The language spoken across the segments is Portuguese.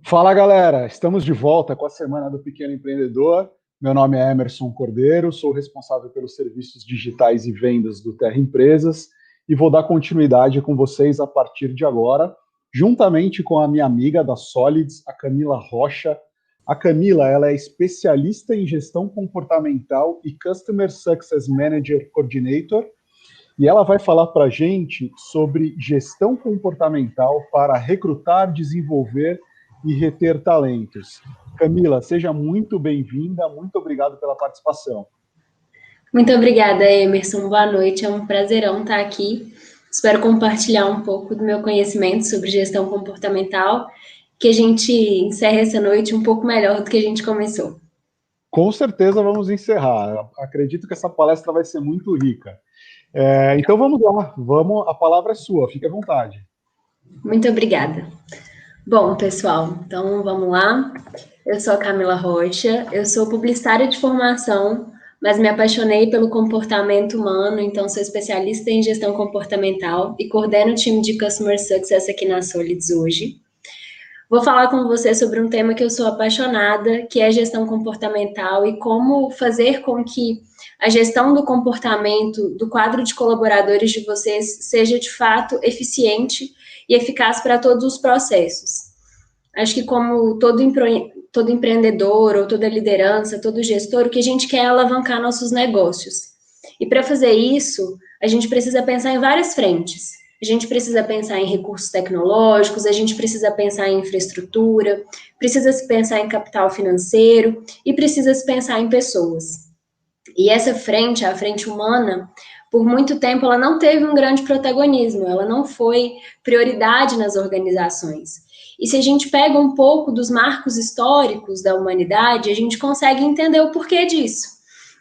Fala galera, estamos de volta com a Semana do Pequeno Empreendedor. Meu nome é Emerson Cordeiro, sou responsável pelos serviços digitais e vendas do Terra Empresas e vou dar continuidade com vocês a partir de agora, juntamente com a minha amiga da Solids, a Camila Rocha. A Camila, ela é especialista em gestão comportamental e Customer Success Manager Coordinator e ela vai falar para a gente sobre gestão comportamental para recrutar, desenvolver e reter talentos. Camila, seja muito bem-vinda, muito obrigado pela participação. Muito obrigada, Emerson. Boa noite, é um prazerão estar aqui. Espero compartilhar um pouco do meu conhecimento sobre gestão comportamental, que a gente encerre essa noite um pouco melhor do que a gente começou. Com certeza vamos encerrar. Acredito que essa palestra vai ser muito rica. Então vamos lá, a palavra é sua, fique à vontade. Muito obrigada. Bom, pessoal, então vamos lá. Eu sou a Camila Rocha, eu sou publicitária de formação, mas me apaixonei pelo comportamento humano, então sou especialista em gestão comportamental e coordeno o time de Customer Success aqui na Solids hoje. Vou falar com você sobre um tema que eu sou apaixonada, que é gestão comportamental e como fazer com que a gestão do comportamento do quadro de colaboradores de vocês seja de fato eficiente e eficaz para todos os processos. Acho que como todo empreendedor ou toda liderança, todo gestor, o que a gente quer é alavancar nossos negócios. E para fazer isso, a gente precisa pensar em várias frentes. A gente precisa pensar em recursos tecnológicos, a gente precisa pensar em infraestrutura, precisa se pensar em capital financeiro e precisa se pensar em pessoas. E essa frente, a frente humana, por muito tempo ela não teve um grande protagonismo, ela não foi prioridade nas organizações. E se a gente pega um pouco dos marcos históricos da humanidade, a gente consegue entender o porquê disso.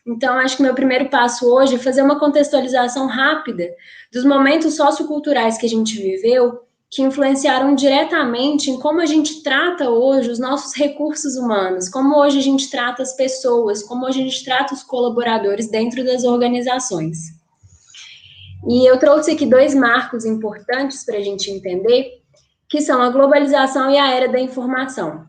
Então, acho que meu primeiro passo hoje é fazer uma contextualização rápida dos momentos socioculturais que a gente viveu, que influenciaram diretamente em como a gente trata hoje os nossos recursos humanos, como hoje a gente trata as pessoas, como hoje a gente trata os colaboradores dentro das organizações. E eu trouxe aqui dois marcos importantes para a gente entender, que são a globalização e a era da informação.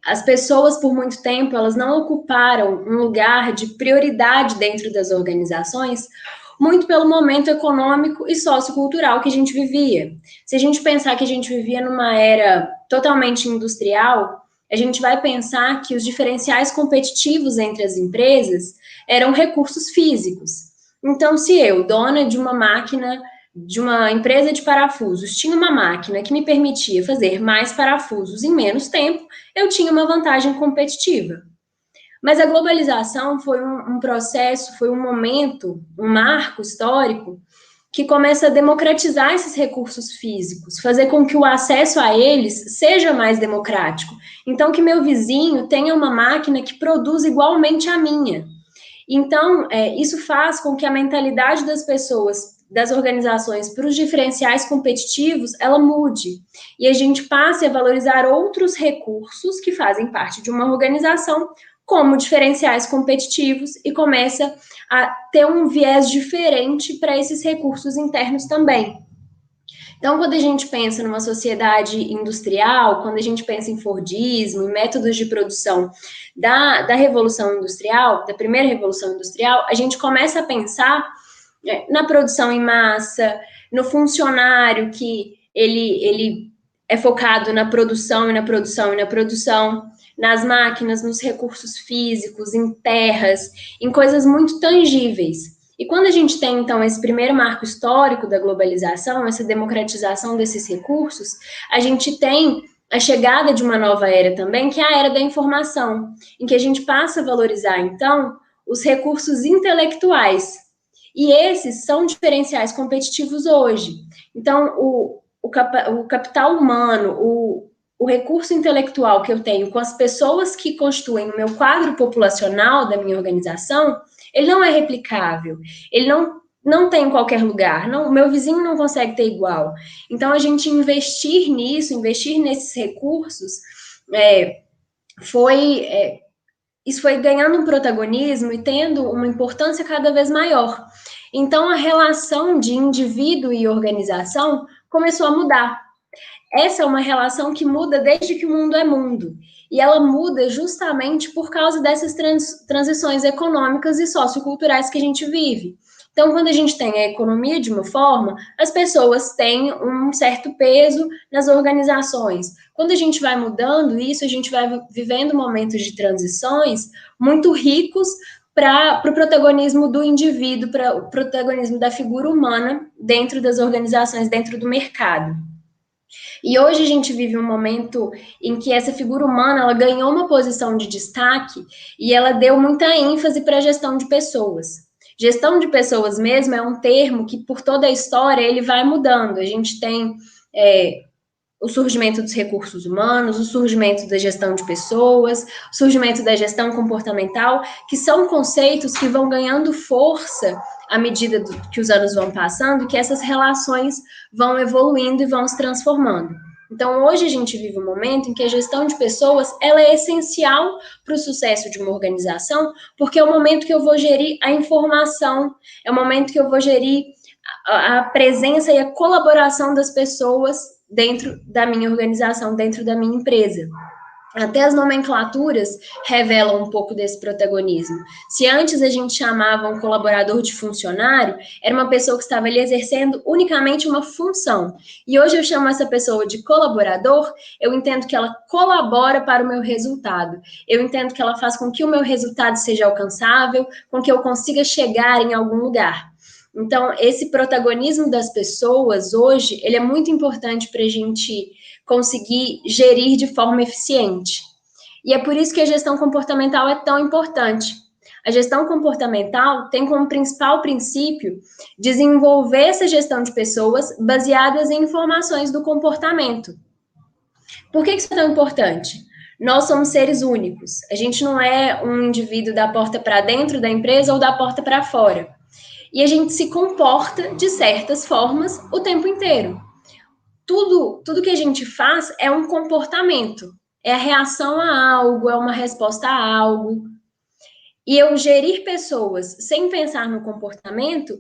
As pessoas, por muito tempo, elas não ocuparam um lugar de prioridade dentro das organizações, muito pelo momento econômico e sociocultural que a gente vivia. Se a gente pensar que a gente vivia numa era totalmente industrial, a gente vai pensar que os diferenciais competitivos entre as empresas eram recursos físicos. Então, se eu, dona de uma máquina, de uma empresa de parafusos, tinha uma máquina que me permitia fazer mais parafusos em menos tempo, eu tinha uma vantagem competitiva. Mas a globalização foi um processo, foi um momento, um marco histórico que começa a democratizar esses recursos físicos, fazer com que o acesso a eles seja mais democrático. Então, que meu vizinho tenha uma máquina que produza igualmente a minha. Então, isso faz com que a mentalidade das pessoas, das organizações para os diferenciais competitivos, ela mude. E a gente passe a valorizar outros recursos que fazem parte de uma organização, como diferenciais competitivos, e começa a ter um viés diferente para esses recursos internos também. Então, quando a gente pensa numa sociedade industrial, quando a gente pensa em Fordismo, em métodos de produção da Revolução Industrial, da primeira Revolução Industrial, a gente começa a pensar na produção em massa, no funcionário que ele é focado na produção e na produção e na produção, nas máquinas, nos recursos físicos, em terras, em coisas muito tangíveis. E quando a gente tem, então, esse primeiro marco histórico da globalização, essa democratização desses recursos, a gente tem a chegada de uma nova era também, que é a era da informação, em que a gente passa a valorizar, então, os recursos intelectuais. E esses são diferenciais competitivos hoje. Então, o capital humano, o recurso intelectual que eu tenho com as pessoas que constituem o meu quadro populacional da minha organização, ele não é replicável, ele não tem em qualquer lugar, o meu vizinho não consegue ter igual. Então, a gente investir nisso, investir nesses recursos, isso foi ganhando um protagonismo e tendo uma importância cada vez maior. Então, a relação de indivíduo e organização começou a mudar. essa é uma relação que muda desde que o mundo é mundo. E ela muda justamente por causa dessas transições econômicas e socioculturais que a gente vive. Então, quando a gente tem a economia de uma forma, as pessoas têm um certo peso nas organizações. Quando a gente vai mudando isso, a gente vai vivendo momentos de transições muito ricos para o protagonismo do indivíduo, para o protagonismo da figura humana dentro das organizações, dentro do mercado. E hoje a gente vive um momento em que essa figura humana ela ganhou uma posição de destaque e ela deu muita ênfase para a gestão de pessoas. Gestão de pessoas mesmo é um termo que, por toda a história, ele vai mudando. A gente tem o surgimento dos recursos humanos, o surgimento da gestão de pessoas, o surgimento da gestão comportamental, que são conceitos que vão ganhando força à medida que os anos vão passando, que essas relações vão evoluindo e vão se transformando. Então, hoje a gente vive um momento em que a gestão de pessoas ela é essencial para o sucesso de uma organização, porque é o momento que eu vou gerir a informação, é o momento que eu vou gerir a presença e a colaboração das pessoas dentro da minha organização, dentro da minha empresa. Até as nomenclaturas revelam um pouco desse protagonismo. Se antes a gente chamava um colaborador de funcionário, era uma pessoa que estava ali exercendo unicamente uma função. E hoje eu chamo essa pessoa de colaborador, eu entendo que ela colabora para o meu resultado. Eu entendo que ela faz com que o meu resultado seja alcançável, com que eu consiga chegar em algum lugar. Então, esse protagonismo das pessoas hoje, ele é muito importante para a gente conseguir gerir de forma eficiente. E é por isso que a gestão comportamental é tão importante. A gestão comportamental tem como principal princípio desenvolver essa gestão de pessoas baseadas em informações do comportamento. Por que isso é tão importante? Nós somos seres únicos. A gente não é um indivíduo da porta para dentro da empresa ou da porta para fora. E a gente se comporta de certas formas o tempo inteiro. Tudo que a gente faz é um comportamento, é a reação a algo, é uma resposta a algo. E eu gerir pessoas sem pensar no comportamento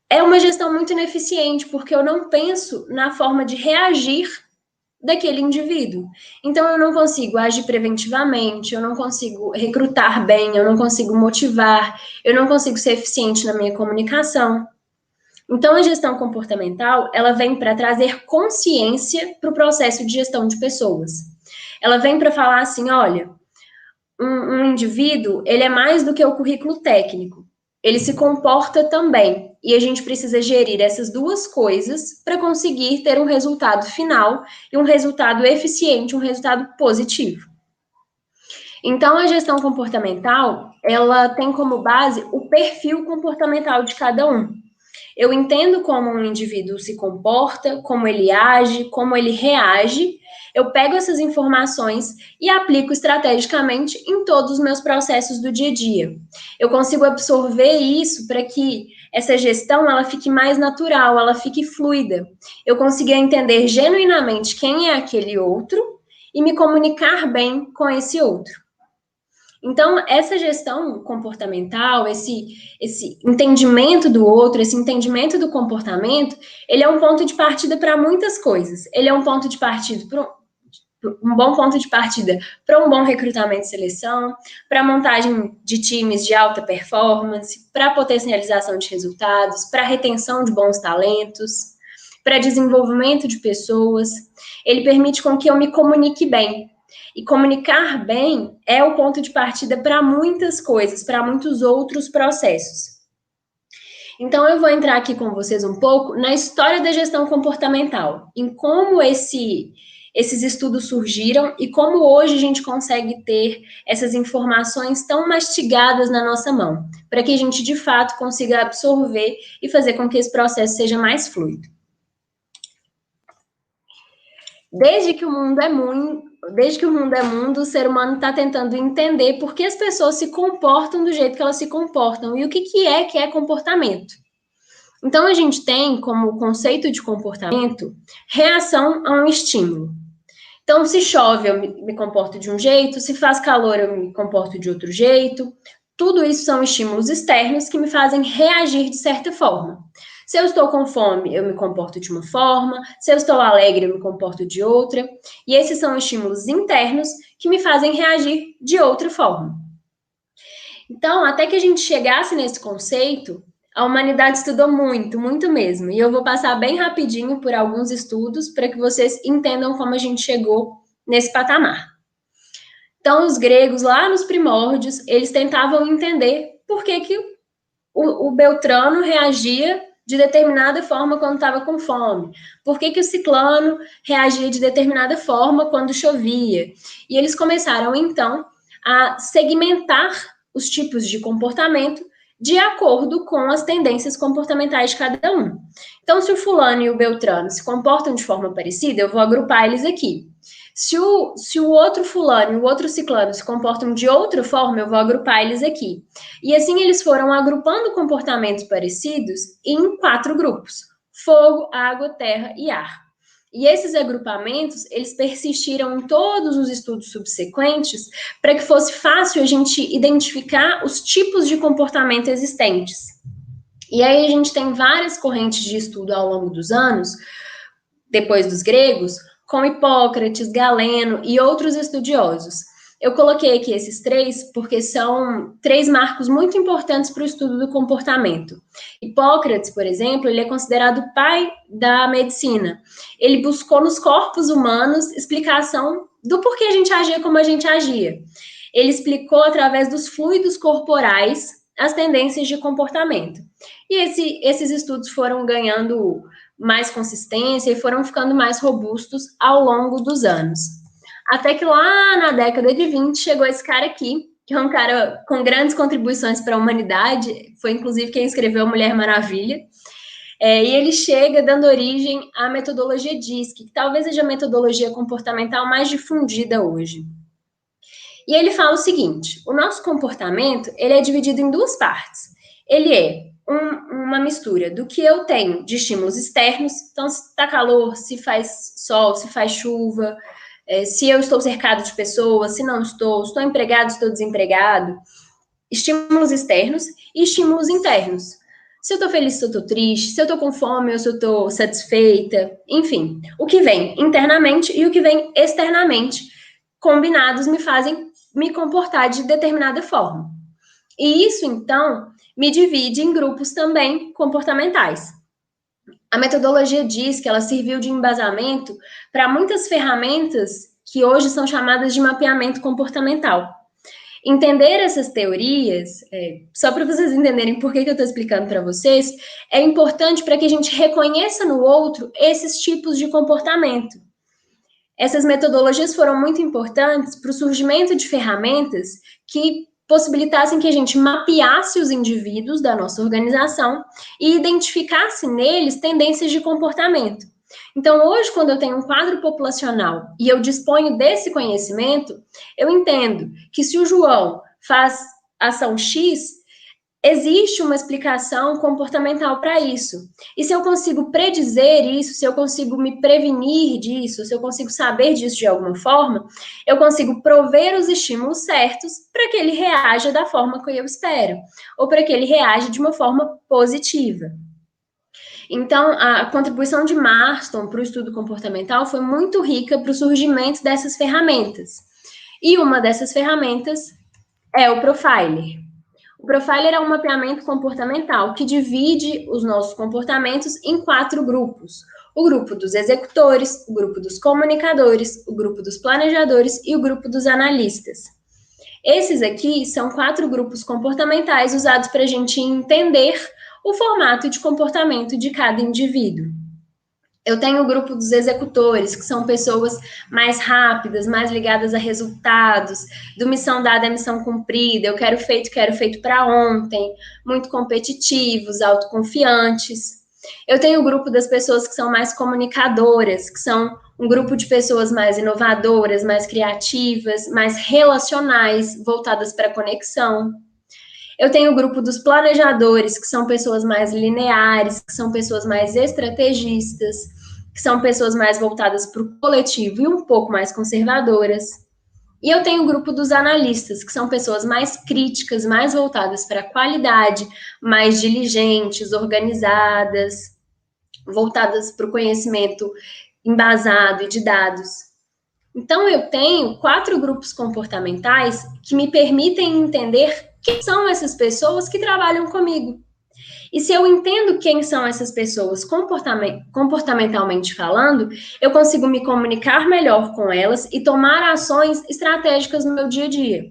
é uma gestão muito ineficiente, porque eu não penso na forma de reagir daquele indivíduo. Então, eu não consigo agir preventivamente, eu não consigo recrutar bem, eu não consigo motivar, eu não consigo ser eficiente na minha comunicação. Então, a gestão comportamental, ela vem para trazer consciência para o processo de gestão de pessoas. Ela vem para falar assim, olha, um indivíduo, ele é mais do que o currículo técnico. Ele se comporta também. E a gente precisa gerir essas duas coisas para conseguir ter um resultado final e um resultado eficiente, um resultado positivo. Então, a gestão comportamental, ela tem como base o perfil comportamental de cada um. Eu entendo como um indivíduo se comporta, como ele age, como ele reage. Eu pego essas informações e aplico estrategicamente em todos os meus processos do dia a dia. Eu consigo absorver isso para que essa gestão ela fique mais natural, ela fique fluida. Eu consigo entender genuinamente quem é aquele outro e me comunicar bem com esse outro. Então, essa gestão comportamental, esse entendimento do outro, esse entendimento do comportamento, ele é um ponto de partida para muitas coisas. Ele é um ponto de partida um bom ponto de partida para um bom recrutamento e seleção, para montagem de times de alta performance, para potencialização de resultados, para retenção de bons talentos, para desenvolvimento de pessoas. Ele permite com que eu me comunique bem. E comunicar bem é o ponto de partida para muitas coisas, para muitos outros processos. Então, eu vou entrar aqui com vocês um pouco na história da gestão comportamental, em como esses estudos surgiram e como hoje a gente consegue ter essas informações tão mastigadas na nossa mão, para que a gente, de fato, consiga absorver e fazer com que esse processo seja mais fluido. Desde que o mundo é mundo, o ser humano está tentando entender por que as pessoas se comportam do jeito que elas se comportam e o que é comportamento. Então, a gente tem como conceito de comportamento reação a um estímulo. Então, se chove, eu me comporto de um jeito, se faz calor, eu me comporto de outro jeito. Tudo isso são estímulos externos que me fazem reagir de certa forma. Se eu estou com fome, eu me comporto de uma forma. Se eu estou alegre, eu me comporto de outra. E esses são estímulos internos que me fazem reagir de outra forma. Então, até que a gente chegasse nesse conceito, a humanidade estudou muito, muito mesmo. E eu vou passar bem rapidinho por alguns estudos para que vocês entendam como a gente chegou nesse patamar. Então, os gregos, lá nos primórdios, eles tentavam entender por que o Beltrano reagia de determinada forma quando estava com fome. Por que o ciclano reagia de determinada forma quando chovia. E eles começaram, então, a segmentar os tipos de comportamento de acordo com as tendências comportamentais de cada um. Então, se o fulano e o Beltrano se comportam de forma parecida, eu vou agrupar eles aqui. Se o outro fulano e o outro ciclano se comportam de outra forma, eu vou agrupar eles aqui. E assim eles foram agrupando comportamentos parecidos em 4 grupos: fogo, água, terra e ar. E esses agrupamentos, eles persistiram em todos os estudos subsequentes para que fosse fácil a gente identificar os tipos de comportamento existentes. E aí a gente tem várias correntes de estudo ao longo dos anos, depois dos gregos, com Hipócrates, Galeno e outros estudiosos. Eu coloquei aqui esses 3 porque são 3 marcos muito importantes para o estudo do comportamento. Hipócrates, por exemplo, ele é considerado o pai da medicina. Ele buscou nos corpos humanos explicação do porquê a gente agia como a gente agia. Ele explicou através dos fluidos corporais as tendências de comportamento. E esses estudos foram ganhando mais consistência e foram ficando mais robustos ao longo dos anos. Até que lá na década de 20 chegou esse cara aqui, que é um cara com grandes contribuições para a humanidade, foi inclusive quem escreveu Mulher Maravilha, e ele chega dando origem à metodologia DISC, que talvez seja a metodologia comportamental mais difundida hoje. E ele fala o seguinte: o nosso comportamento ele é dividido em 2 partes. Ele é uma mistura do que eu tenho de estímulos externos, então se está calor, se faz sol, se faz chuva, se eu estou cercado de pessoas, se não estou empregado, estou desempregado, estímulos externos e estímulos internos. Se eu estou feliz, se eu estou triste, se eu estou com fome ou se eu estou satisfeita, enfim, o que vem internamente e o que vem externamente, combinados me fazem me comportar de determinada forma. E isso, então, me divide em grupos também comportamentais. A metodologia diz que ela serviu de embasamento para muitas ferramentas que hoje são chamadas de mapeamento comportamental. Entender essas teorias, só para vocês entenderem por que eu estou explicando para vocês, é importante para que a gente reconheça no outro esses tipos de comportamento. Essas metodologias foram muito importantes para o surgimento de ferramentas que possibilitassem que a gente mapeasse os indivíduos da nossa organização e identificasse neles tendências de comportamento. Então, hoje, quando eu tenho um quadro populacional e eu disponho desse conhecimento, eu entendo que se o João faz ação X, existe uma explicação comportamental para isso. E se eu consigo predizer isso, se eu consigo me prevenir disso, se eu consigo saber disso de alguma forma, eu consigo prover os estímulos certos para que ele reaja da forma que eu espero, ou para que ele reaja de uma forma positiva. Então, a contribuição de Marston para o estudo comportamental foi muito rica para o surgimento dessas ferramentas. E uma dessas ferramentas é o Profiler. O Profiler é um mapeamento comportamental que divide os nossos comportamentos em 4 grupos. O grupo dos executores, o grupo dos comunicadores, o grupo dos planejadores e o grupo dos analistas. Esses aqui são 4 grupos comportamentais usados para a gente entender o formato de comportamento de cada indivíduo. Eu tenho o grupo dos executores, que são pessoas mais rápidas, mais ligadas a resultados, do missão dada é missão cumprida, eu quero feito para ontem, muito competitivos, autoconfiantes. Eu tenho o grupo das pessoas que são mais comunicadoras, que são um grupo de pessoas mais inovadoras, mais criativas, mais relacionais, voltadas para a conexão. Eu tenho o grupo dos planejadores, que são pessoas mais lineares, que são pessoas mais estrategistas, que são pessoas mais voltadas para o coletivo e um pouco mais conservadoras. E eu tenho o grupo dos analistas, que são pessoas mais críticas, mais voltadas para a qualidade, mais diligentes, organizadas, voltadas para o conhecimento embasado e de dados. Então, eu tenho 4 grupos comportamentais que me permitem entender quem são essas pessoas que trabalham comigo. E se eu entendo quem são essas pessoas comportamentalmente falando, eu consigo me comunicar melhor com elas e tomar ações estratégicas no meu dia a dia.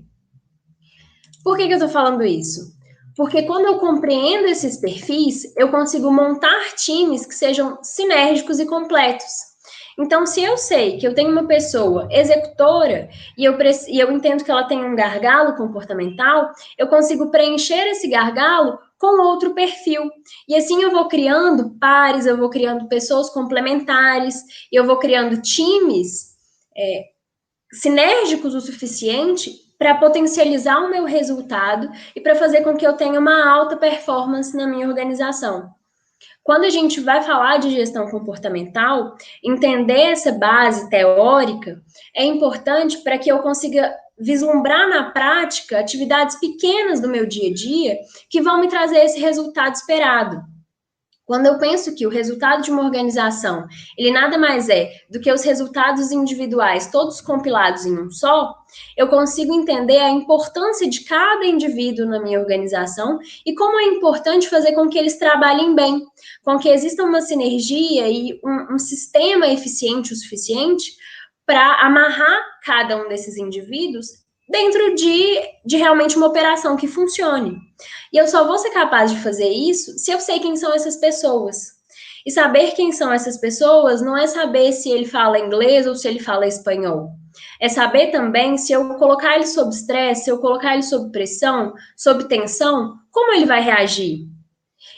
Por que eu estou falando isso? Porque quando eu compreendo esses perfis, eu consigo montar times que sejam sinérgicos e completos. Então, se eu sei que eu tenho uma pessoa executora e eu entendo que ela tem um gargalo comportamental, eu consigo preencher esse gargalo com outro perfil. E assim eu vou criando pares, eu vou criando pessoas complementares, eu vou criando times sinérgicos o suficiente para potencializar o meu resultado e para fazer com que eu tenha uma alta performance na minha organização. Quando a gente vai falar de gestão comportamental, entender essa base teórica é importante para que eu consiga vislumbrar na prática atividades pequenas do meu dia a dia que vão me trazer esse resultado esperado. Quando eu penso que o resultado de uma organização, ele nada mais é do que os resultados individuais, todos compilados em um só, eu consigo entender a importância de cada indivíduo na minha organização e como é importante fazer com que eles trabalhem bem, com que exista uma sinergia e um sistema eficiente o suficiente para amarrar cada um desses indivíduos dentro de realmente uma operação que funcione. E eu só vou ser capaz de fazer isso se eu sei quem são essas pessoas. E saber quem são essas pessoas não é saber se ele fala inglês ou se ele fala espanhol. É saber também se eu colocar ele sob estresse, se eu colocar ele sob pressão, sob tensão, como ele vai reagir?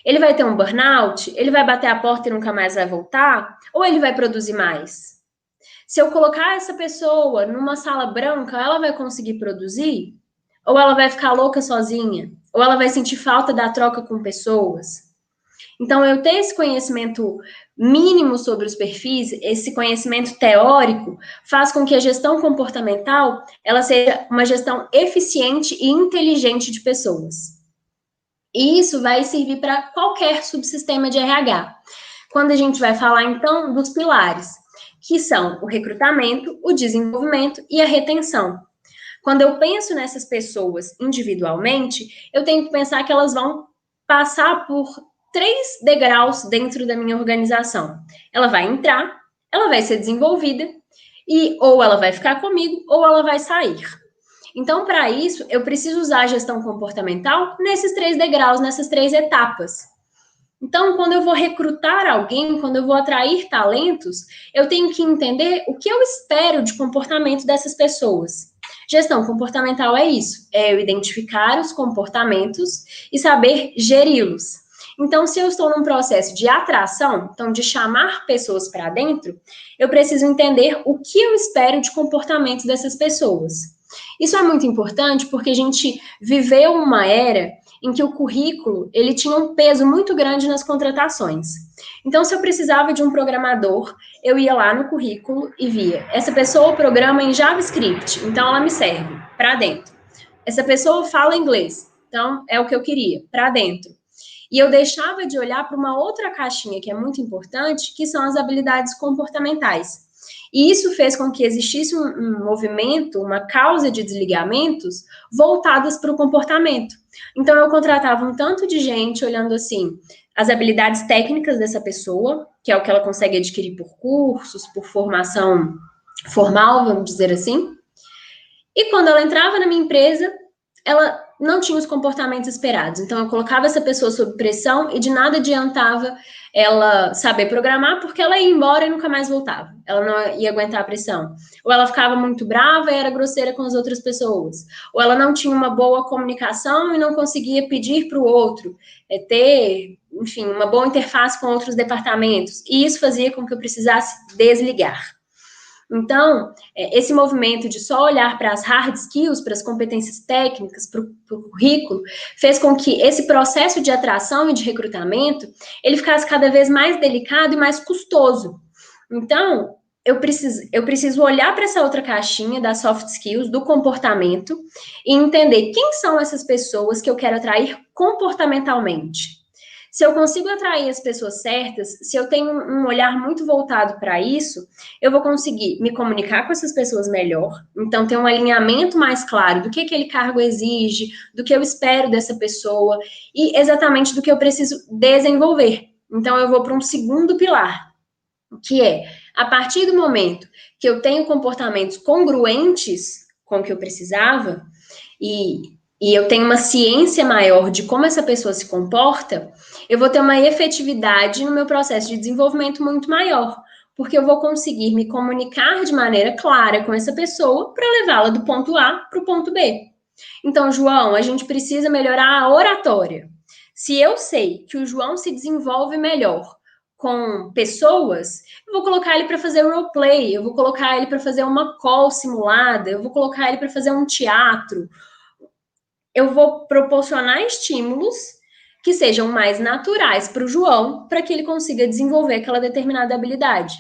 Ele vai ter um burnout? Ele vai bater a porta e nunca mais vai voltar? Ou ele vai produzir mais? Se eu colocar essa pessoa numa sala branca, ela vai conseguir produzir? Ou ela vai ficar louca sozinha? Ou ela vai sentir falta da troca com pessoas? Então, eu ter esse conhecimento mínimo sobre os perfis, esse conhecimento teórico, faz com que a gestão comportamental ela seja uma gestão eficiente e inteligente de pessoas. E isso vai servir para qualquer subsistema de RH. Quando a gente vai falar, então, dos pilares, que são o recrutamento, o desenvolvimento e a retenção. Quando eu penso nessas pessoas individualmente, eu tenho que pensar que elas vão passar por 3 degraus dentro da minha organização. Ela vai entrar, ela vai ser desenvolvida, e ou ela vai ficar comigo, ou ela vai sair. Então, para isso, eu preciso usar a gestão comportamental nesses 3 degraus, nessas 3 etapas. Então, quando eu vou recrutar alguém, quando eu vou atrair talentos, eu tenho que entender o que eu espero de comportamento dessas pessoas. Gestão comportamental é isso, é eu identificar os comportamentos e saber geri-los. Então, se eu estou num processo de atração, então de chamar pessoas para dentro, eu preciso entender o que eu espero de comportamento dessas pessoas. Isso é muito importante porque a gente viveu uma era em que o currículo ele tinha um peso muito grande nas contratações. Então, se eu precisava de um programador, eu ia lá no currículo e via, essa pessoa programa em JavaScript, então ela me serve, para dentro. Essa pessoa fala inglês, então é o que eu queria, para dentro. E eu deixava de olhar para uma outra caixinha que é muito importante, que são as habilidades comportamentais. E isso fez com que existisse um movimento, uma causa de desligamentos voltadas para o comportamento. Então, eu contratava um tanto de gente olhando assim, as habilidades técnicas dessa pessoa, que é o que ela consegue adquirir por cursos, por formação formal, vamos dizer assim. E quando ela entrava na minha empresa, ela não tinha os comportamentos esperados. Então, eu colocava essa pessoa sob pressão e de nada adiantava ela saber programar, porque ela ia embora e nunca mais voltava. Ela não ia aguentar a pressão. Ou ela ficava muito brava e era grosseira com as outras pessoas. Ou ela não tinha uma boa comunicação e não conseguia pedir para o outro, ter, enfim, uma boa interface com outros departamentos. E isso fazia com que eu precisasse desligar. Então, esse movimento de só olhar para as hard skills, para as competências técnicas, para o currículo, fez com que esse processo de atração e de recrutamento, ele ficasse cada vez mais delicado e mais custoso. Então, eu preciso olhar para essa outra caixinha das soft skills, do comportamento, e entender quem são essas pessoas que eu quero atrair comportamentalmente. Se eu consigo atrair as pessoas certas, se eu tenho um olhar muito voltado para isso, eu vou conseguir me comunicar com essas pessoas melhor. Então, ter um alinhamento mais claro do que aquele cargo exige, do que eu espero dessa pessoa e exatamente do que eu preciso desenvolver. Então, eu vou para um segundo pilar, que é, a partir do momento que eu tenho comportamentos congruentes com o que eu precisava, e eu tenho uma ciência maior de como essa pessoa se comporta, eu vou ter uma efetividade no meu processo de desenvolvimento muito maior, porque eu vou conseguir me comunicar de maneira clara com essa pessoa para levá-la do ponto A para o ponto B. Então, João, a gente precisa melhorar a oratória. Se eu sei que o João se desenvolve melhor com pessoas, eu vou colocar ele para fazer roleplay, eu vou colocar ele para fazer uma call simulada, eu vou colocar ele para fazer um teatro. Eu vou proporcionar estímulos que sejam mais naturais para o João, para que ele consiga desenvolver aquela determinada habilidade.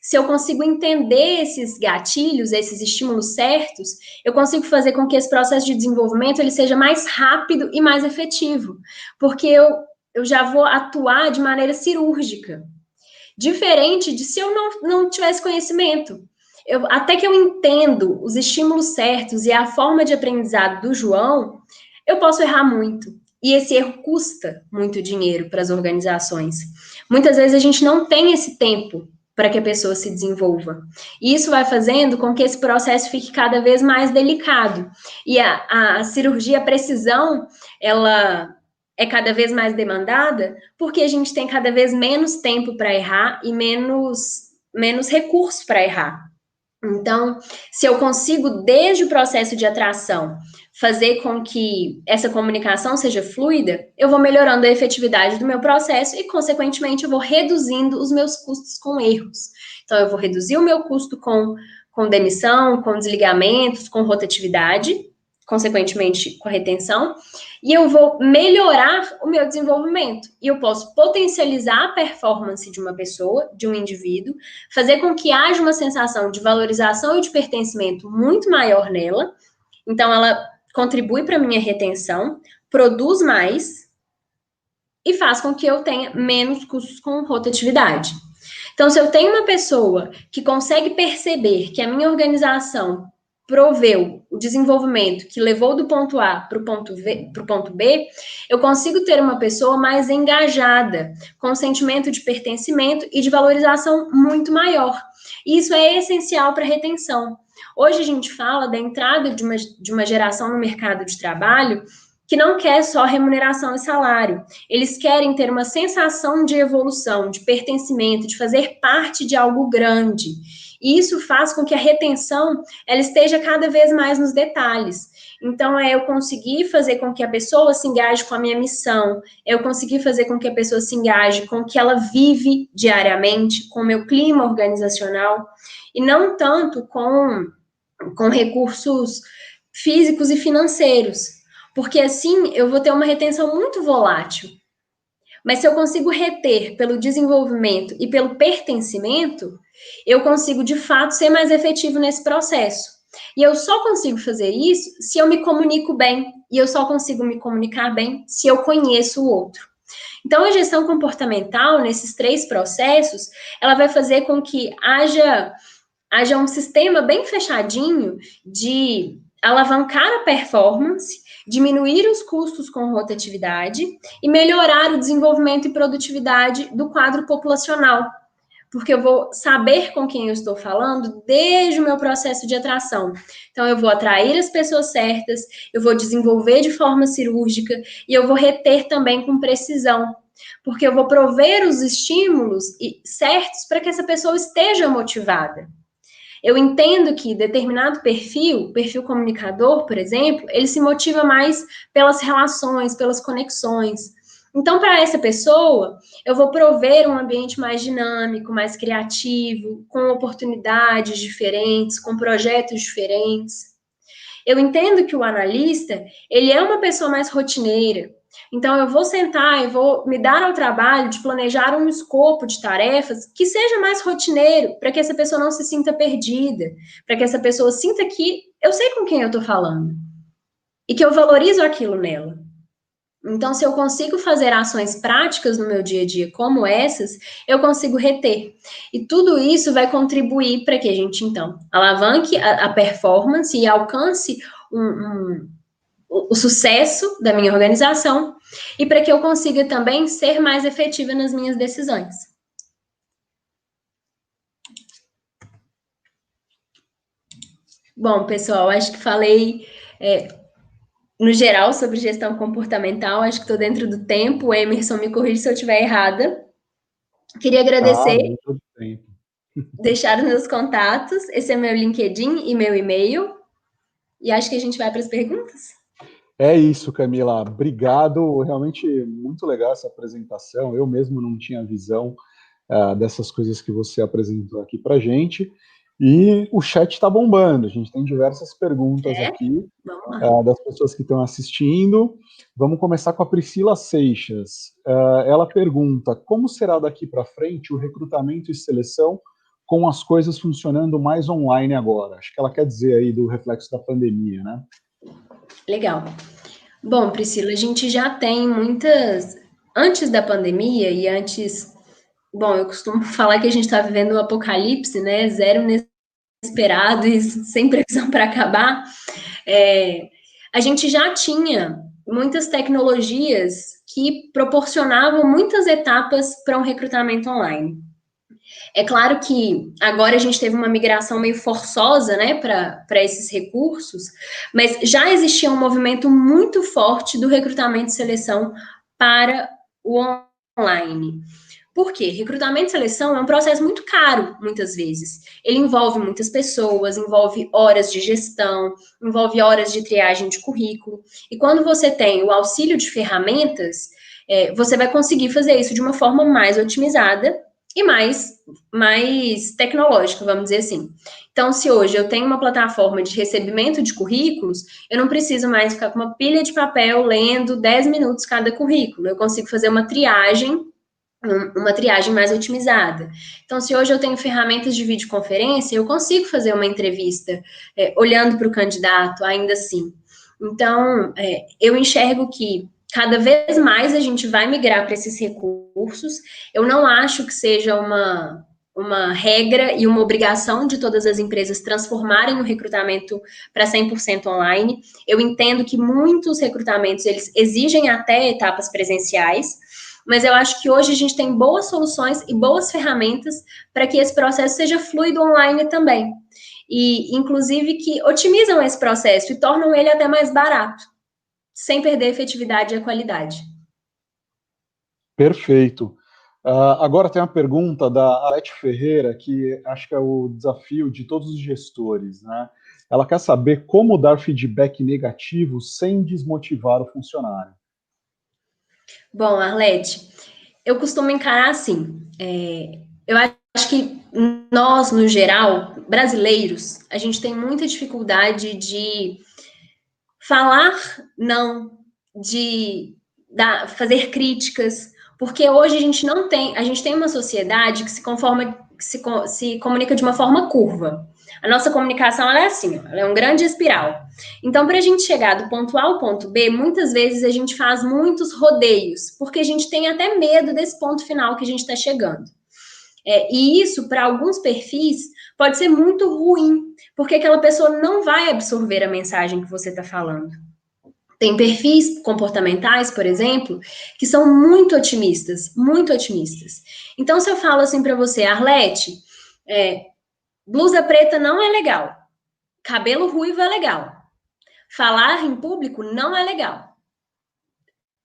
Se eu consigo entender esses gatilhos, esses estímulos certos, eu consigo fazer com que esse processo de desenvolvimento ele seja mais rápido e mais efetivo, porque eu já vou atuar de maneira cirúrgica, diferente de se eu não tivesse conhecimento. Até que eu entendo os estímulos certos e a forma de aprendizado do João, eu posso errar muito. E esse erro custa muito dinheiro para as organizações. Muitas vezes a gente não tem esse tempo para que a pessoa se desenvolva. E isso vai fazendo com que esse processo fique cada vez mais delicado. E a cirurgia, a precisão, ela é cada vez mais demandada porque a gente tem cada vez menos tempo para errar e menos recursos para errar. Então, se eu consigo, desde o processo de atração, fazer com que essa comunicação seja fluida, eu vou melhorando a efetividade do meu processo e, consequentemente, eu vou reduzindo os meus custos com erros. Então, eu vou reduzir o meu custo com demissão, com desligamentos, com rotatividade, consequentemente com a retenção, e eu vou melhorar o meu desenvolvimento. E eu posso potencializar a performance de uma pessoa, de um indivíduo, fazer com que haja uma sensação de valorização e de pertencimento muito maior nela. Então, ela contribui para a minha retenção, produz mais e faz com que eu tenha menos custos com rotatividade. Então, se eu tenho uma pessoa que consegue perceber que a minha organização proveu o desenvolvimento que levou do ponto A para o ponto B, eu consigo ter uma pessoa mais engajada, com um sentimento de pertencimento e de valorização muito maior. E isso é essencial para a retenção. Hoje a gente fala da entrada de uma geração no mercado de trabalho que não quer só remuneração e salário. Eles querem ter uma sensação de evolução, de pertencimento, de fazer parte de algo grande. E isso faz com que a retenção ela esteja cada vez mais nos detalhes. Então, é eu conseguir fazer com que a pessoa se engaje com a minha missão, é eu conseguir fazer com que a pessoa se engaje com o que ela vive diariamente, com o meu clima organizacional, e não tanto com recursos físicos e financeiros, porque assim eu vou ter uma retenção muito volátil. Mas se eu consigo reter pelo desenvolvimento e pelo pertencimento, eu consigo, de fato, ser mais efetivo nesse processo. E eu só consigo fazer isso se eu me comunico bem. E eu só consigo me comunicar bem se eu conheço o outro. Então, a gestão comportamental, nesses 3 processos, ela vai fazer com que haja um sistema bem fechadinho de alavancar a performance, diminuir os custos com rotatividade e melhorar o desenvolvimento e produtividade do quadro populacional, porque eu vou saber com quem eu estou falando desde o meu processo de atração. Então, eu vou atrair as pessoas certas, eu vou desenvolver de forma cirúrgica e eu vou reter também com precisão, porque eu vou prover os estímulos certos para que essa pessoa esteja motivada. Eu entendo que determinado perfil comunicador, por exemplo, ele se motiva mais pelas relações, pelas conexões. Então, para essa pessoa, eu vou prover um ambiente mais dinâmico, mais criativo, com oportunidades diferentes, com projetos diferentes. Eu entendo que o analista, ele é uma pessoa mais rotineira, Então, eu vou sentar, eu vou me dar ao trabalho de planejar um escopo de tarefas que seja mais rotineiro, para que essa pessoa não se sinta perdida, para que essa pessoa sinta que eu sei com quem eu estou falando e que eu valorizo aquilo nela. Então, se eu consigo fazer ações práticas no meu dia a dia como essas, eu consigo reter. E tudo isso vai contribuir para que a gente, então, alavanque a performance e alcance o sucesso da minha organização e para que eu consiga também ser mais efetiva nas minhas decisões. Bom, pessoal, acho que falei no geral sobre gestão comportamental, acho que estou dentro do tempo. O Emerson me corrige se eu estiver errada. Queria agradecer, dentro do tempo. deixar os meus contatos, esse é meu LinkedIn e meu e-mail, e acho que a gente vai para as perguntas. É isso, Camila. Obrigado. Realmente muito legal essa apresentação. Eu mesmo não tinha visão dessas coisas que você apresentou aqui para gente. E o chat está bombando. A gente tem diversas perguntas aqui das pessoas que estão assistindo. Vamos começar com a Priscila Seixas. Ela pergunta: como será daqui para frente o recrutamento e seleção com as coisas funcionando mais online agora? Acho que ela quer dizer aí do reflexo da pandemia, né? Legal. Bom, Priscila, a gente já tem muitas... Antes da pandemia e antes... Bom, eu costumo falar que a gente está vivendo um apocalipse, né? Zero inesperado e sem previsão para acabar. A gente já tinha muitas tecnologias que proporcionavam muitas etapas para um recrutamento online. É claro que agora a gente teve uma migração meio forçosa, né, para esses recursos, mas já existia um movimento muito forte do recrutamento e seleção para o online. Por quê? Recrutamento e seleção é um processo muito caro, muitas vezes. Ele envolve muitas pessoas, envolve horas de gestão, envolve horas de triagem de currículo. E quando você tem o auxílio de ferramentas, você vai conseguir fazer isso de uma forma mais otimizada e mais tecnológica, vamos dizer assim. Então, se hoje eu tenho uma plataforma de recebimento de currículos, eu não preciso mais ficar com uma pilha de papel lendo 10 minutos cada currículo. Eu consigo fazer uma triagem mais otimizada. Então, se hoje eu tenho ferramentas de videoconferência, eu consigo fazer uma entrevista olhando para o candidato, ainda assim. Então, eu enxergo que cada vez mais a gente vai migrar para esses recursos. Eu não acho que seja uma regra e uma obrigação de todas as empresas transformarem o recrutamento para 100% online. Eu entendo que muitos recrutamentos, eles exigem até etapas presenciais, mas eu acho que hoje a gente tem boas soluções e boas ferramentas para que esse processo seja fluido online também. E, inclusive, que otimizam esse processo e tornam ele até mais barato, sem perder a efetividade e a qualidade. Perfeito. Agora tem uma pergunta da Arete Ferreira, que acho que é o desafio de todos os gestores, né? Ela quer saber como dar feedback negativo sem desmotivar o funcionário. Bom, Arlete, eu costumo encarar assim, eu acho que nós, no geral, brasileiros, a gente tem muita dificuldade de falar não, de fazer críticas, porque hoje a gente não tem, a gente tem uma sociedade que se comunica de uma forma curva. A nossa comunicação ela é assim, ela é um grande espiral. Então, para a gente chegar do ponto A ao ponto B, muitas vezes a gente faz muitos rodeios, porque a gente tem até medo desse ponto final que a gente está chegando. E isso, para alguns perfis, pode ser muito ruim, porque aquela pessoa não vai absorver a mensagem que você está falando. Tem perfis comportamentais, por exemplo, que são muito otimistas, muito otimistas. Então, se eu falo assim para você, Arlete, blusa preta não é legal, cabelo ruivo é legal, falar em público não é legal.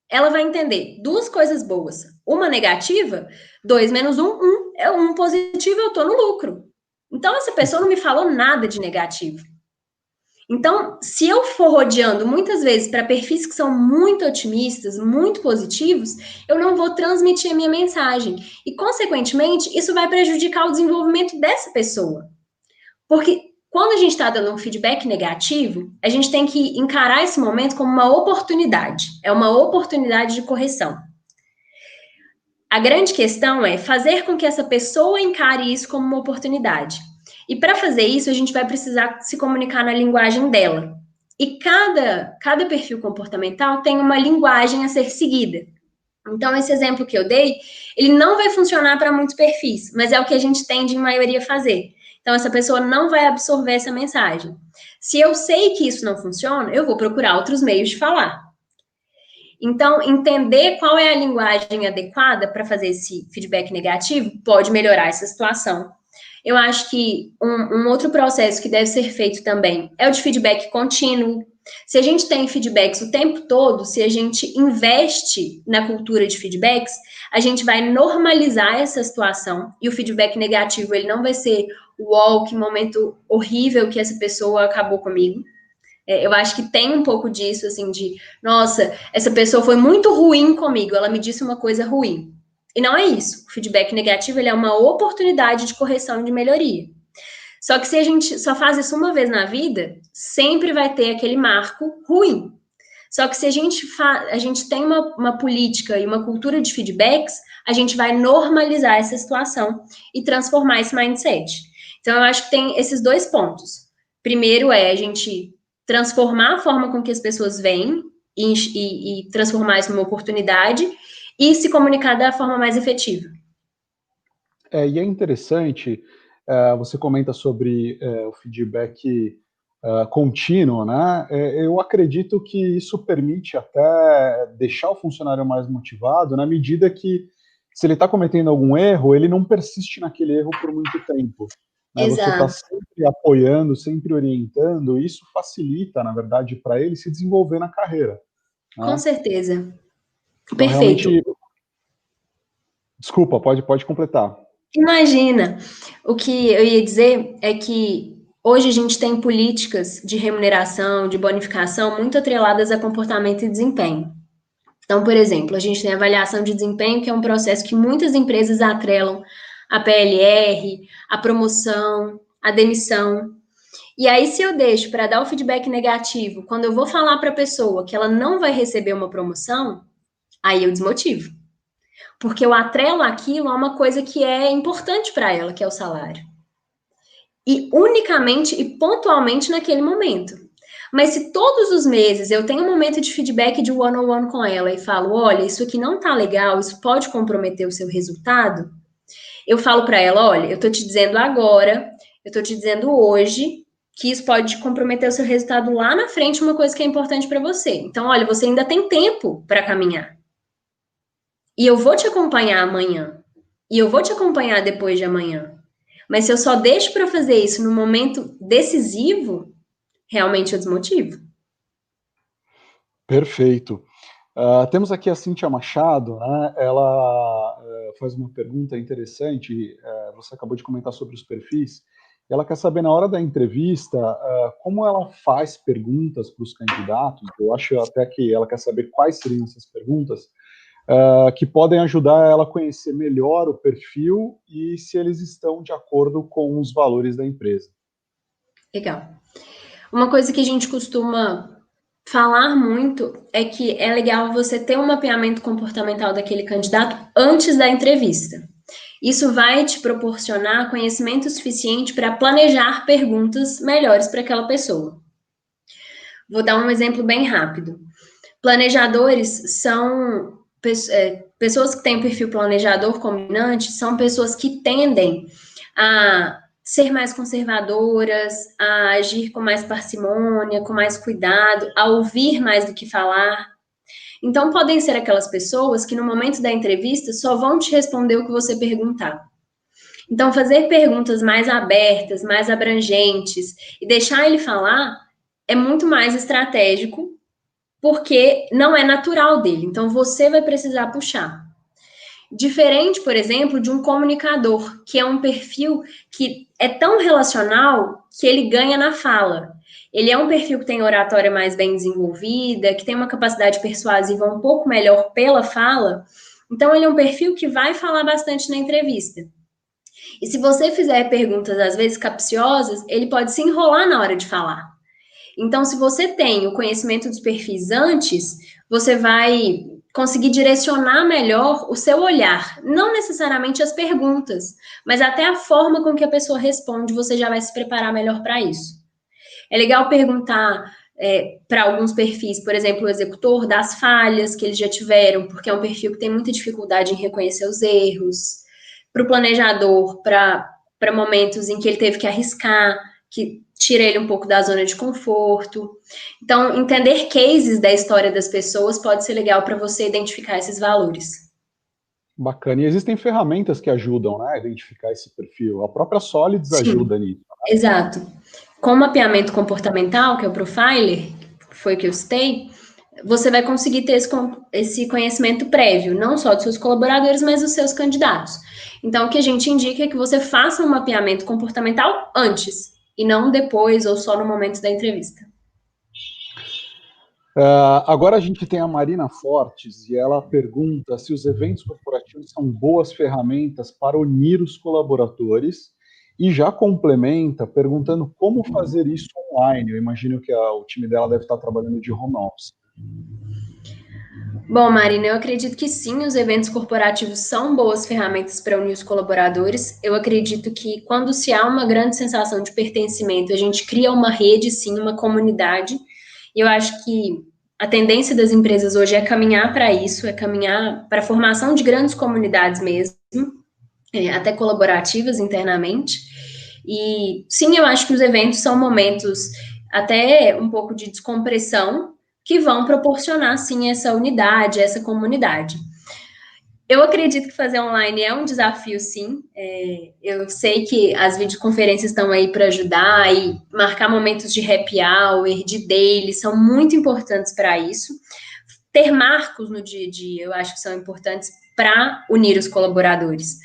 Ela vai entender duas coisas boas. Uma negativa, 2 menos 1, 1. É 1 positivo, eu estou no lucro. Então, essa pessoa não me falou nada de negativo. Então, se eu for rodeando muitas vezes para perfis que são muito otimistas, muito positivos, eu não vou transmitir a minha mensagem. E, consequentemente, isso vai prejudicar o desenvolvimento dessa pessoa. Porque Quando a gente está dando um feedback negativo, a gente tem que encarar esse momento como uma oportunidade. É uma oportunidade de correção. A grande questão é fazer com que essa pessoa encare isso como uma oportunidade. E para fazer isso, a gente vai precisar se comunicar na linguagem dela. E cada perfil comportamental tem uma linguagem a ser seguida. Então, esse exemplo que eu dei, ele não vai funcionar para muitos perfis, mas é o que a gente tende, em maioria, a fazer. Então, essa pessoa não vai absorver essa mensagem. Se eu sei que isso não funciona, eu vou procurar outros meios de falar. Então, entender qual é a linguagem adequada para fazer esse feedback negativo pode melhorar essa situação. Eu acho que um outro processo que deve ser feito também é o de feedback contínuo. Se a gente tem feedbacks o tempo todo, se a gente investe na cultura de feedbacks, a gente vai normalizar essa situação e o feedback negativo, ele não vai ser uau, que momento horrível que essa pessoa acabou comigo. Eu acho que tem um pouco disso, assim, de, nossa, essa pessoa foi muito ruim comigo, ela me disse uma coisa ruim. E não é isso. O feedback negativo, ele é uma oportunidade de correção e de melhoria. Só que se a gente só faz isso uma vez na vida, sempre vai ter aquele marco ruim. Só que se a gente tem uma política e uma cultura de feedbacks, a gente vai normalizar essa situação e transformar esse mindset. Então, eu acho que tem esses dois pontos. Primeiro é a gente transformar a forma com que as pessoas veem e transformar isso numa oportunidade e se comunicar da forma mais efetiva. E é interessante, você comenta sobre o feedback contínuo, né? Eu acredito que isso permite até deixar o funcionário mais motivado, na medida que, se ele está cometendo algum erro, ele não persiste naquele erro por muito tempo. Né? Você está sempre apoiando, sempre orientando, e isso facilita, na verdade, para ele se desenvolver na carreira. Né? Com certeza. Então, Perfeito. Realmente... Desculpa, pode completar. Imagina, o que eu ia dizer é que hoje a gente tem políticas de remuneração, de bonificação muito atreladas a comportamento e desempenho. Então, por exemplo, a gente tem a avaliação de desempenho, que é um processo que muitas empresas atrelam a PLR, a promoção, a demissão. E aí, se eu deixo para dar o feedback negativo, quando eu vou falar para a pessoa que ela não vai receber uma promoção, aí eu desmotivo. Porque eu atrelo aquilo a uma coisa que é importante para ela, que é o salário. E unicamente e pontualmente naquele momento. Mas se todos os meses eu tenho um momento de feedback de one-on-one com ela e falo, olha, isso aqui não tá legal, isso pode comprometer o seu resultado, eu falo para ela, olha, eu tô te dizendo agora, eu tô te dizendo hoje, que isso pode comprometer o seu resultado lá na frente, uma coisa que é importante para você. Então, olha, você ainda tem tempo para caminhar. E eu vou te acompanhar amanhã. E eu vou te acompanhar depois de amanhã. Mas se eu só deixo para fazer isso no momento decisivo, realmente eu desmotivo. Perfeito. Temos aqui a Cíntia Machado, né? Ela faz uma pergunta interessante. Você acabou de comentar sobre os perfis. Ela quer saber, na hora da entrevista, como ela faz perguntas para os candidatos. Eu acho até que ela quer saber quais seriam essas perguntas, que podem ajudar ela a conhecer melhor o perfil e se eles estão de acordo com os valores da empresa. Legal. Uma coisa que a gente costuma falar muito é que é legal você ter um mapeamento comportamental daquele candidato antes da entrevista. Isso vai te proporcionar conhecimento suficiente para planejar perguntas melhores para aquela pessoa. Vou dar um exemplo bem rápido. Planejadores são pessoas que têm perfil planejador combinante, são pessoas que tendem a ser mais conservadoras, a agir com mais parcimônia, com mais cuidado, a ouvir mais do que falar. Então, podem ser aquelas pessoas que no momento da entrevista só vão te responder o que você perguntar. Então, fazer perguntas mais abertas, mais abrangentes e deixar ele falar é muito mais estratégico, porque não é natural dele. Então, você vai precisar puxar. Diferente, por exemplo, de um comunicador, que é um perfil que é tão relacional que ele ganha na fala. Ele é um perfil que tem oratória mais bem desenvolvida, que tem uma capacidade persuasiva um pouco melhor pela fala. Então, ele é um perfil que vai falar bastante na entrevista. E se você fizer perguntas, às vezes, capciosas, ele pode se enrolar na hora de falar. Então, se você tem o conhecimento dos perfis antes, você vai conseguir direcionar melhor o seu olhar, não necessariamente as perguntas, mas até a forma com que a pessoa responde, você já vai se preparar melhor para isso. É legal perguntar para alguns perfis, por exemplo, o executor, das falhas que eles já tiveram, porque é um perfil que tem muita dificuldade em reconhecer os erros. Para o planejador, para momentos em que ele teve que arriscar, que tira ele um pouco da zona de conforto. Então, entender cases da história das pessoas pode ser legal para você identificar esses valores. Bacana. E existem ferramentas que ajudam, né, a identificar esse perfil. A própria Solids ajuda nisso. Exato. Com o mapeamento comportamental, que é o Profiler, foi o que eu citei, você vai conseguir ter esse conhecimento prévio, não só dos seus colaboradores, mas dos seus candidatos. Então, o que a gente indica é que você faça um mapeamento comportamental antes, e não depois ou só no momento da entrevista. Agora a gente tem a Marina Fortes e ela pergunta se os eventos corporativos são boas ferramentas para unir os colaboradores e já complementa perguntando como fazer isso online. Eu imagino que o time dela deve estar trabalhando de home office. Bom, Marina, eu acredito que sim, os eventos corporativos são boas ferramentas para unir os colaboradores. Eu acredito que quando se há uma grande sensação de pertencimento, a gente cria uma rede, sim, uma comunidade. E eu acho que a tendência das empresas hoje é caminhar para isso, é caminhar para a formação de grandes comunidades mesmo, até colaborativas internamente. E sim, eu acho que os eventos são momentos até um pouco de descompressão que vão proporcionar, sim, essa unidade, essa comunidade. Eu acredito que fazer online é um desafio, sim. Eu sei que as videoconferências estão aí para ajudar e marcar momentos de happy hour, de daily, são muito importantes para isso. Ter marcos no dia a dia, eu acho que são importantes para unir os colaboradores.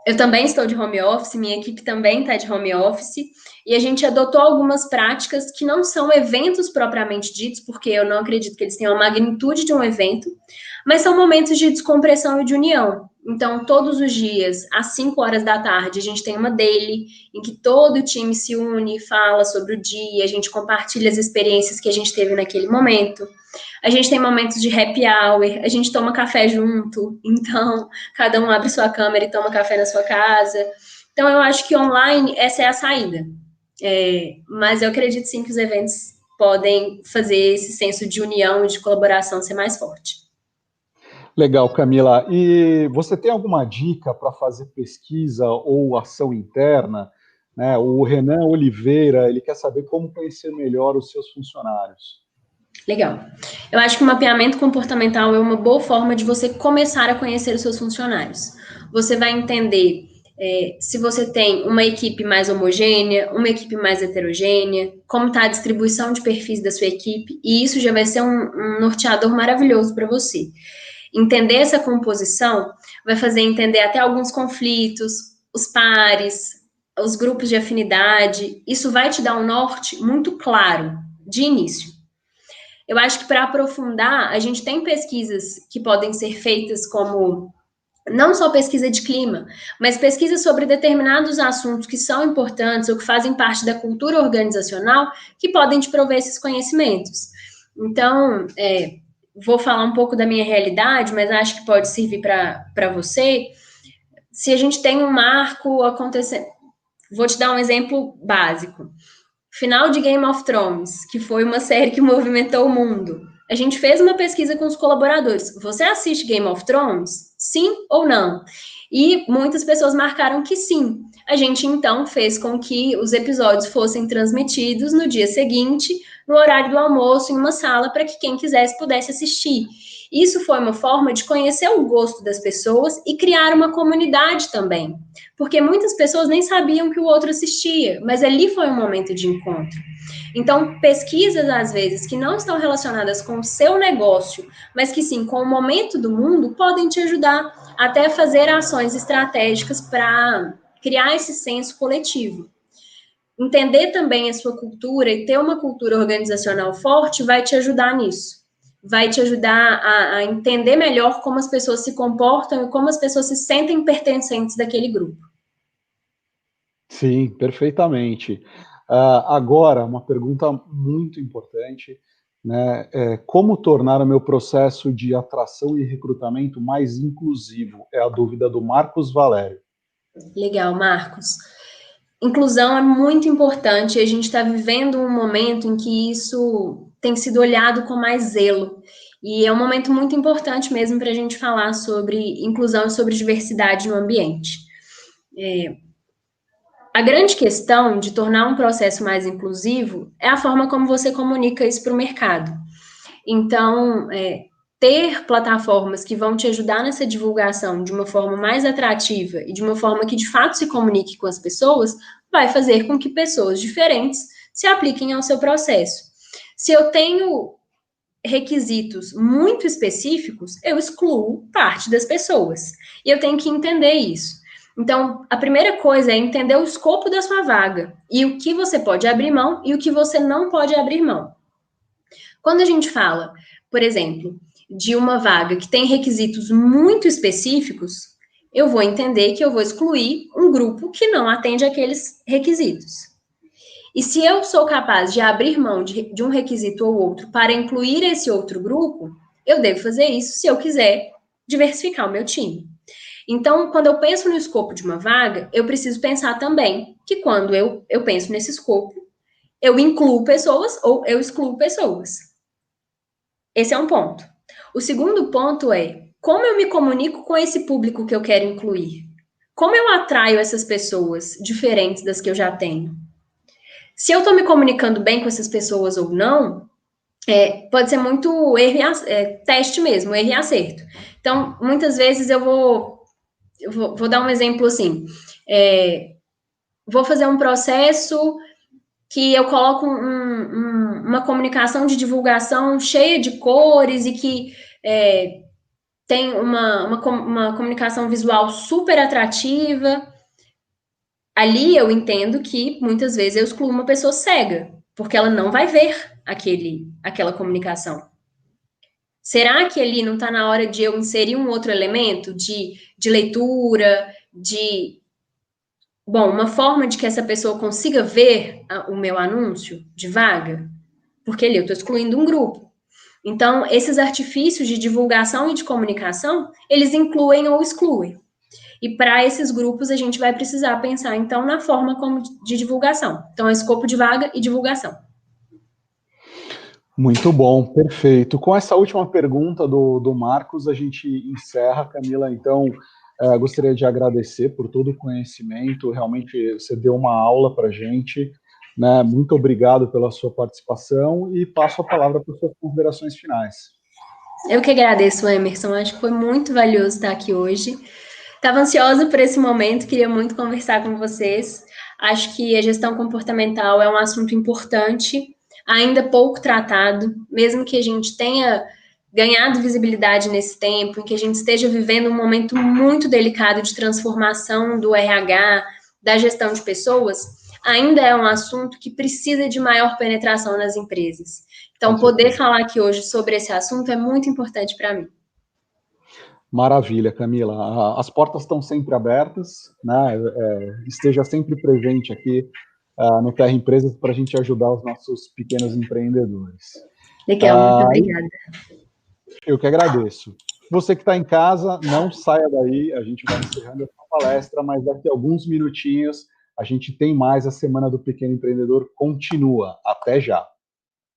Eu também estou de home office, minha equipe também está de home office, e a gente adotou algumas práticas que não são eventos propriamente ditos, porque eu não acredito que eles tenham a magnitude de um evento, mas são momentos de descompressão e de união. Então, todos os dias, às 5 horas da tarde, a gente tem uma daily, em que todo o time se une, fala sobre o dia, a gente compartilha as experiências que a gente teve naquele momento. A gente tem momentos de happy hour, a gente toma café junto, então cada um abre sua câmera e toma café na sua casa. Então eu acho que online essa é a saída. Mas eu acredito sim que os eventos podem fazer esse senso de união e de colaboração ser mais forte. Legal, Camila. E você tem alguma dica para fazer pesquisa ou ação interna? Né? O Renan Oliveira, ele quer saber como conhecer melhor os seus funcionários. Legal. Eu acho que o mapeamento comportamental é uma boa forma de você começar a conhecer os seus funcionários. Você vai entender se você tem uma equipe mais homogênea, uma equipe mais heterogênea, como está a distribuição de perfis da sua equipe, e isso já vai ser um norteador maravilhoso para você. Entender essa composição vai fazer entender até alguns conflitos, os pares, os grupos de afinidade. Isso vai te dar um norte muito claro de início. Eu acho que para aprofundar, a gente tem pesquisas que podem ser feitas como não só pesquisa de clima, mas pesquisa sobre determinados assuntos que são importantes ou que fazem parte da cultura organizacional que podem te prover esses conhecimentos. Então, vou falar um pouco da minha realidade, mas acho que pode servir para você. Se a gente tem um marco acontecendo, vou te dar um exemplo básico. Final de Game of Thrones, que foi uma série que movimentou o mundo. A gente fez uma pesquisa com os colaboradores. Você assiste Game of Thrones? Sim ou não? E muitas pessoas marcaram que sim. A gente, então, fez com que os episódios fossem transmitidos no dia seguinte, no horário do almoço, em uma sala, para que quem quisesse pudesse assistir. Isso foi uma forma de conhecer o gosto das pessoas e criar uma comunidade também. Porque muitas pessoas nem sabiam que o outro assistia, mas ali foi um momento de encontro. Então, pesquisas, às vezes, que não estão relacionadas com o seu negócio, mas que sim com o momento do mundo, podem te ajudar até a fazer ações estratégicas para criar esse senso coletivo. Entender também a sua cultura e ter uma cultura organizacional forte vai te ajudar nisso. Vai te ajudar a entender melhor como as pessoas se comportam e como as pessoas se sentem pertencentes daquele grupo. Sim, perfeitamente. Agora, uma pergunta muito importante, né? Como tornar o meu processo de atração e recrutamento mais inclusivo? É a dúvida do Marcos Valério. Legal, Marcos. Inclusão é muito importante e a gente está vivendo um momento em que isso tem sido olhado com mais zelo. E é um momento muito importante mesmo para a gente falar sobre inclusão e sobre diversidade no ambiente. A grande questão de tornar um processo mais inclusivo é a forma como você comunica isso para o mercado. Então, ter plataformas que vão te ajudar nessa divulgação de uma forma mais atrativa e de uma forma que de fato se comunique com as pessoas, vai fazer com que pessoas diferentes se apliquem ao seu processo. Se eu tenho requisitos muito específicos, eu excluo parte das pessoas. E eu tenho que entender isso. Então, a primeira coisa é entender o escopo da sua vaga e o que você pode abrir mão e o que você não pode abrir mão. Quando a gente fala, por exemplo, de uma vaga que tem requisitos muito específicos, eu vou entender que eu vou excluir um grupo que não atende aqueles requisitos. E se eu sou capaz de abrir mão de um requisito ou outro para incluir esse outro grupo, eu devo fazer isso se eu quiser diversificar o meu time. Então, quando eu penso no escopo de uma vaga, eu preciso pensar também que quando eu penso nesse escopo, eu incluo pessoas ou eu excluo pessoas. Esse é um ponto. O segundo ponto é como eu me comunico com esse público que eu quero incluir. Como eu atraio essas pessoas diferentes das que eu já tenho? Se eu estou me comunicando bem com essas pessoas ou não, pode ser muito teste mesmo, erro e acerto. Então, muitas vezes eu vou dar um exemplo assim. Vou fazer um processo que eu coloco uma comunicação de divulgação cheia de cores e que tem uma comunicação visual super atrativa. Ali eu entendo que muitas vezes eu excluo uma pessoa cega, porque ela não vai ver aquela comunicação. Será que ali não está na hora de eu inserir um outro elemento de leitura, uma forma de que essa pessoa consiga ver o meu anúncio de vaga? Porque ali eu estou excluindo um grupo. Então, esses artifícios de divulgação e de comunicação, eles incluem ou excluem. E para esses grupos, a gente vai precisar pensar, então, na forma como de divulgação. Então, é escopo de vaga e divulgação. Muito bom, perfeito. Com essa última pergunta do Marcos, a gente encerra, Camila. Então, gostaria de agradecer por todo o conhecimento. Realmente, você deu uma aula para a gente. Né? Muito obrigado pela sua participação e passo a palavra para as suas considerações finais. Eu que agradeço, Emerson. Acho que foi muito valioso estar aqui hoje. Estava ansiosa por esse momento, queria muito conversar com vocês. Acho que a gestão comportamental é um assunto importante, ainda pouco tratado, mesmo que a gente tenha ganhado visibilidade nesse tempo, em que a gente esteja vivendo um momento muito delicado de transformação do RH, da gestão de pessoas, ainda é um assunto que precisa de maior penetração nas empresas. Então, poder falar aqui hoje sobre esse assunto é muito importante para mim. Maravilha, Camila. As portas estão sempre abertas, né? Esteja sempre presente aqui no Terra Empresas para a gente ajudar os nossos pequenos empreendedores. Legal, muito obrigada. Eu que agradeço. Você que está em casa, não saia daí, a gente vai encerrando essa palestra, mas daqui a alguns minutinhos a gente tem mais a Semana do Pequeno Empreendedor continua. Até já!